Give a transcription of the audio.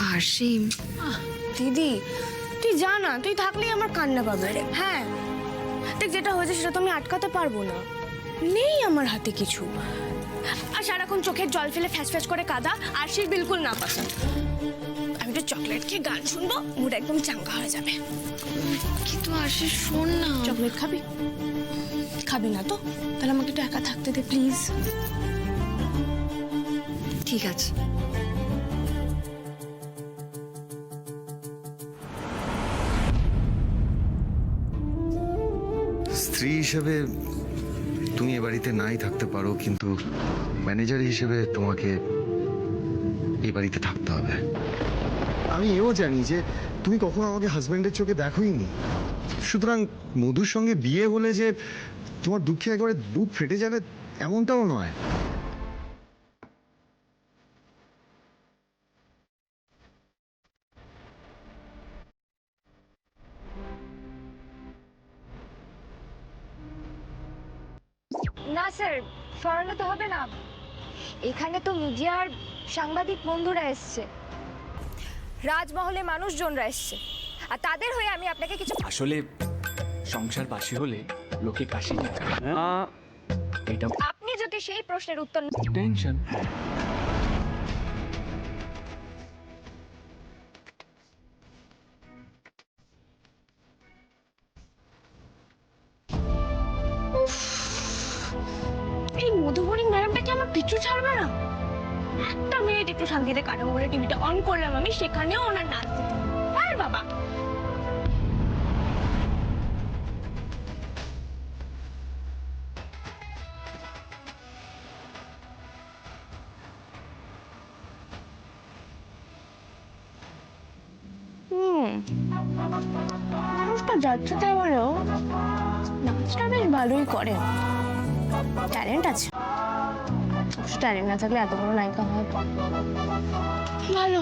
আরশি, দিদি তুই যা না, তুই থাকলেই আমার কান্না পাবে রে। হ্যাঁ দেখ, যেটা হয়েছে সেটা তো আমি আটকাতে পারবো না, নেই আমার হাতে কিছু। আর সারাক্ষণ চোখের জল ফেলে ফ্যাস ফ্যাস করে কাঁদা আরশির বিলকুল না পছন্দ। আমি তো চকলেট খেয়ে গান শুনবো, মুড একদম চাঙ্গা হয়ে যাবে। কিন্তু আরশি শোন না। চকলেট খাবি? খাবি না তো? তাহলে আমাকে একটু একা থাকতে দে প্লিজ। ঠিক আছে। স্ত্রী হিসেবে তুমি এ বাড়িতে নাই থাকতে পারো, কিন্তু ম্যানেজার হিসেবে তোমাকে এই বাড়িতে থাকতে হবে। আমি এও জানি যে তুমি কখনো আমাকে হাজবেন্ডের চোখে দেখোই নি, সুতরাং মধুর সঙ্গে বিয়ে হলে যে তোমার দুঃখে একেবারে বুক ফেটে যাবে এমনটাও নয়। না স্যার, সরানো তো হবে না। এখানে তো মিডিয়ার সাংবাদিক বন্ধুরা এসছে, রাজমহলে মানুষজনরা এসছে, আর তাদের হয়ে আমি আপনাকে কিছু। আসলে সংসার বাসী হলে লোকে কাশি যায়। এটা আপনি যদি সেই প্রশ্নের উত্তর টেনশন। এই মধুবনী ম্যাডামটা কি আমার পিছু ছাড়বে না? একটা মিনিট একটু শান্তিতে কাটাবো বলে টিভিটা অন করলাম আমি, সেখানেও ওনার নাচ দিতে। আর বাবা মানুষটা যাচ্ছে তাই বলেও নাচটা বেশ ভালোই করে, ট্যালেন্ট আছে। ট্যালেন্ট না থাকলে এত বড় নায়িকা হয় ভালো।